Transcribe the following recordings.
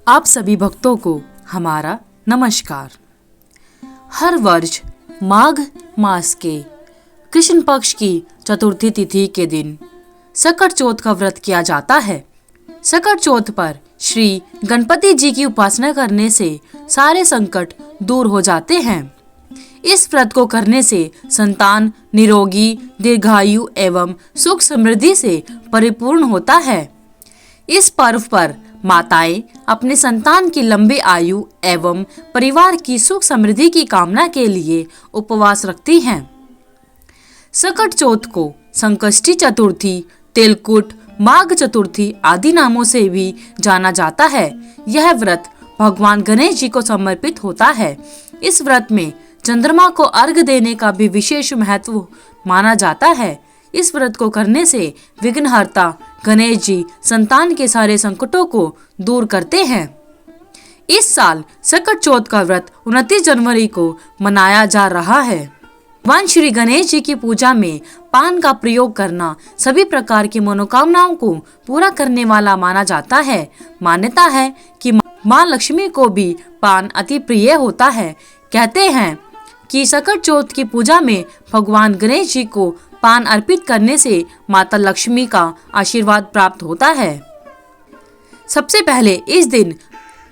आप सभी भक्तों को हमारा नमस्कार। हर वर्ष माघ मास के कृष्ण पक्ष की चतुर्थी तिथि के दिन सकट चौथ का व्रत किया जाता है। सकट चौथ पर श्री गणपति जी की उपासना करने से सारे संकट दूर हो जाते हैं। इस व्रत को करने से संतान निरोगी, दीर्घायु एवं सुख समृद्धि से परिपूर्ण होता है। इस पर्व पर माताएं अपने संतान की लंबी आयु एवं परिवार की सुख समृद्धि की कामना के लिए उपवास रखती हैं। सकट चौथ को संकष्टी चतुर्थी, तिलकुट, माघ चतुर्थी आदि नामों से भी जाना जाता है। यह व्रत भगवान गणेश जी को समर्पित होता है। इस व्रत में चंद्रमा को अर्घ देने का भी विशेष महत्व माना जाता है। इस व्रत को करने से विघ्नहर्ता गणेश जी संतान के सारे संकटों को दूर करते हैं। इस साल सकट चौथ का व्रत 29 जनवरी को मनाया जा रहा है। भगवान श्री गणेश जी की पूजा में पान का प्रयोग करना सभी प्रकार की मनोकामनाओं को पूरा करने वाला माना जाता है। मान्यता है कि माँ लक्ष्मी को भी पान अति प्रिय होता है। कहते हैं कि सकट चौथ की पूजा में भगवान गणेश जी को पान अर्पित करने से माता लक्ष्मी का आशीर्वाद प्राप्त होता है। सबसे पहले इस दिन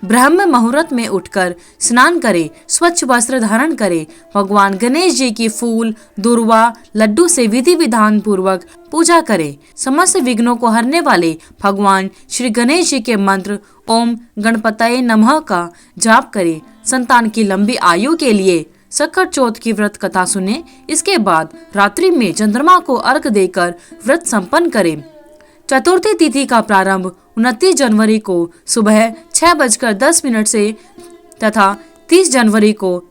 ब्रह्म मुहूर्त में उठकर स्नान करें, स्वच्छ वस्त्र धारण करें, भगवान गणेश जी की फूल, दूर्वा, लड्डू से विधि विधान पूर्वक पूजा करें। समस्त विघ्नों को हरने वाले भगवान श्री गणेश जी के मंत्र ओम गणपतये नमः का जाप करें। संतान की लंबी आयु के लिए सकट चौथ की व्रत कथा सुने। इसके बाद रात्रि में चंद्रमा को अर्घ देकर व्रत संपन्न करें। चतुर्थी तिथि का प्रारंभ 29 जनवरी को सुबह 6:10 से तथा 30 जनवरी को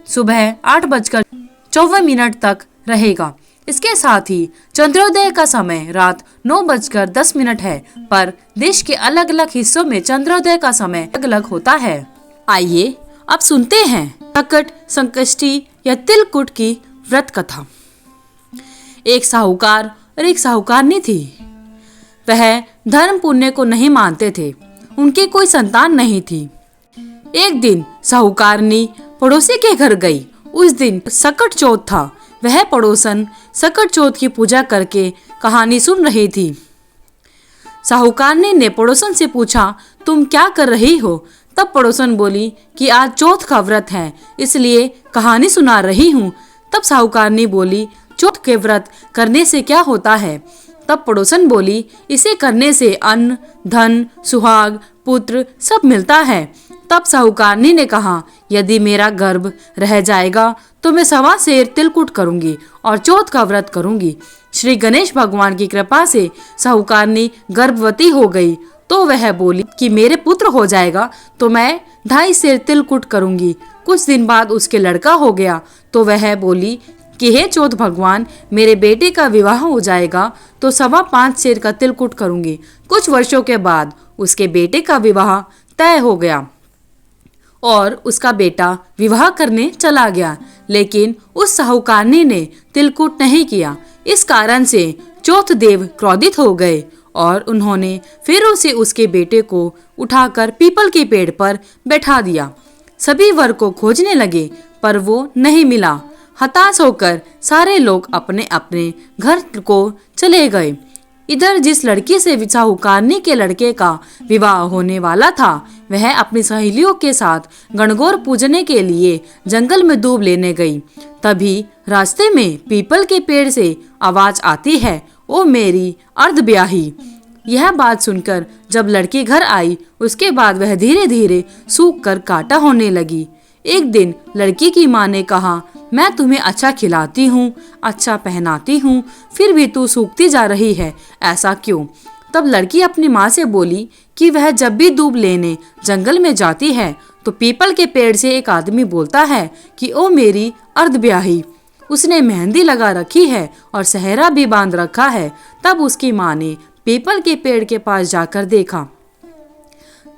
सुबह 8:54 तक रहेगा। इसके साथ ही चंद्रोदय का समय रात 9:10 है, पर देश के अलग अलग हिस्सों में चंद्रोदय का समय अलग अलग होता है। आइए अब सुनते हैं सकट, संकष्टी या तिलकुट की व्रत कथा। एक साहूकार और एक साहूकारनी थी। वह धर्म पुण्य को नहीं मानते थे। उनकी कोई संतान नहीं थी। एक दिन साहूकारनी पड़ोसी के घर गई। उस दिन सकट चौथ था। वह पड़ोसन सकट चौथ की पूजा करके कहानी सुन रही थी। साहूकारनी ने पड़ोसन से पूछा, तुम क्या कर रही हो? तब पड़ोसन बोली कि आज चौथ का व्रत है, इसलिए कहानी सुना रही हूँ। तब साहूकारनी बोली, चौथ के व्रत करने से क्या होता है? तब पड़ोसन बोली, इसे करने से अन्न, धन, सुहाग, पुत्र सब मिलता है। तब साहूकारनी ने कहा, यदि मेरा गर्भ रह जाएगा तो मैं 1.25 सेर तिलकुट करूंगी और चौथ का व्रत करूंगी। श्री गणेश भगवान की कृपा से साहूकारनी गर्भवती हो गई। तो वह बोली कि मेरे पुत्र हो जाएगा तो मैं 2.5 सेर तिलकुट करूंगी। कुछ दिन बाद उसके लड़का हो गया तो वह बोली कि हे चौथ भगवान, मेरे बेटे का विवाह हो जाएगा तो 5.25 सेर का तिलकुट करूंगी। कुछ वर्षों के बाद उसके बेटे का विवाह तय हो गया और उसका बेटा विवाह करने चला गया, लेकिन उस साहूकारनी ने तिलकुट नहीं किया। इस कारण से चौथ देव क्रोधित हो गए और उन्होंने फिर उसे उसके बेटे को उठाकर पीपल के पेड़ पर बैठा दिया। सभी वर को खोजने लगे पर वो नहीं मिला। हताश होकर सारे लोग अपने अपने घर को चले गए। इधर जिस लड़की से साहूकारनी के लड़के का विवाह होने वाला था, वह अपनी सहेलियों के साथ गणगौर पूजने के लिए जंगल में दूब लेने गई। तभी रास्ते में पीपल के पेड़ से आवाज आती है, ओ मेरी अर्धब्याही। यह बात सुनकर जब लड़की घर आई, उसके बाद वह धीरे धीरे सूख कर काटा होने लगी। एक दिन लड़की की माँ ने कहा, मैं तुम्हें अच्छा खिलाती हूँ, अच्छा पहनाती हूँ, फिर भी तू सूखती जा रही है, ऐसा क्यों? तब लड़की अपनी माँ से बोली कि वह जब भी दूब लेने जंगल में जाती है तो पीपल के पेड़ से एक आदमी बोलता है कि ओ मेरी अर्धब्याही। उसने मेहंदी लगा रखी है और सेहरा भी बांध रखा है। तब उसकी माँ ने पीपल के पेड़ के पास जाकर देखा।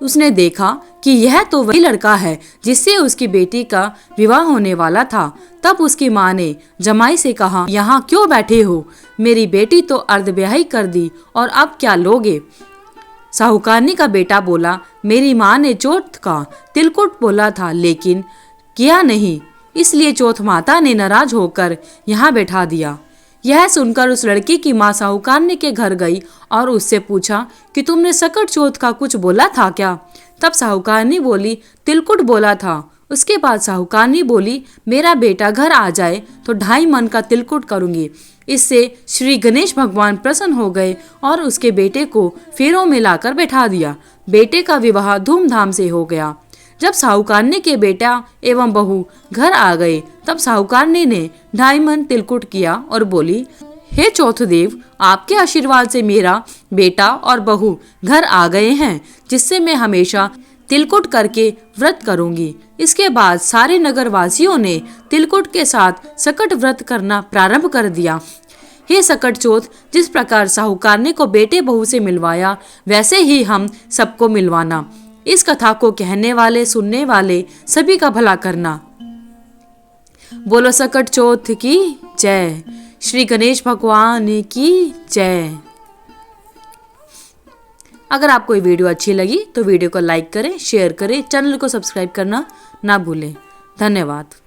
उसने देखा कि यह तो वही लड़का है जिससे उसकी बेटी का विवाह होने वाला था। तब उसकी माँ ने जमाई से कहा, यहाँ क्यों बैठे हो? मेरी बेटी तो अर्धब्याही कर दी और अब क्या लोगे? साहूकारनी का बेटा बोला, मेरी माँ ने चौथ का तिलकुट बोला था लेकिन किया नहीं, इसलिए चौथ माता ने नाराज होकर यहाँ बैठा दिया। यह सुनकर उस लड़की की माँ साहूकारनी के घर गई और उससे पूछा कि तुमने सकट चौथ का कुछ बोला था क्या? तब साहूकारनी बोली, तिलकुट बोला था। उसके बाद साहूकारनी बोली, मेरा बेटा घर आ जाए तो 2.5 मन का तिलकुट करूंगी। इससे श्री गणेश भगवान प्रसन्न हो गए और उसके बेटे को फेरों में लाकर बैठा दिया। बेटे का विवाह धूमधाम से हो गया। जब साहूकारनी के बेटा एवं बहू घर आ गए तब साहूकारनी ने 2.5 मन तिलकुट किया और बोली, हे चौथदेव, आपके आशीर्वाद से मेरा बेटा और बहू घर आ गए हैं, जिससे मैं हमेशा तिलकुट करके व्रत करूंगी। इसके बाद सारे नगर वासियों ने तिलकुट के साथ सकट व्रत करना प्रारंभ कर दिया। हे सकट चौथ, जिस प्रकार साहूकारनी को बेटे बहू से मिलवाया वैसे ही हम सबको मिलवाना। इस कथा को कहने वाले सुनने वाले सभी का भला करना। बोलो सकट चौथ की जय। श्री गणेश भगवान की जय। अगर आपको ये वीडियो अच्छी लगी तो वीडियो को लाइक करें, शेयर करें, चैनल को सब्सक्राइब करना ना भूलें। धन्यवाद।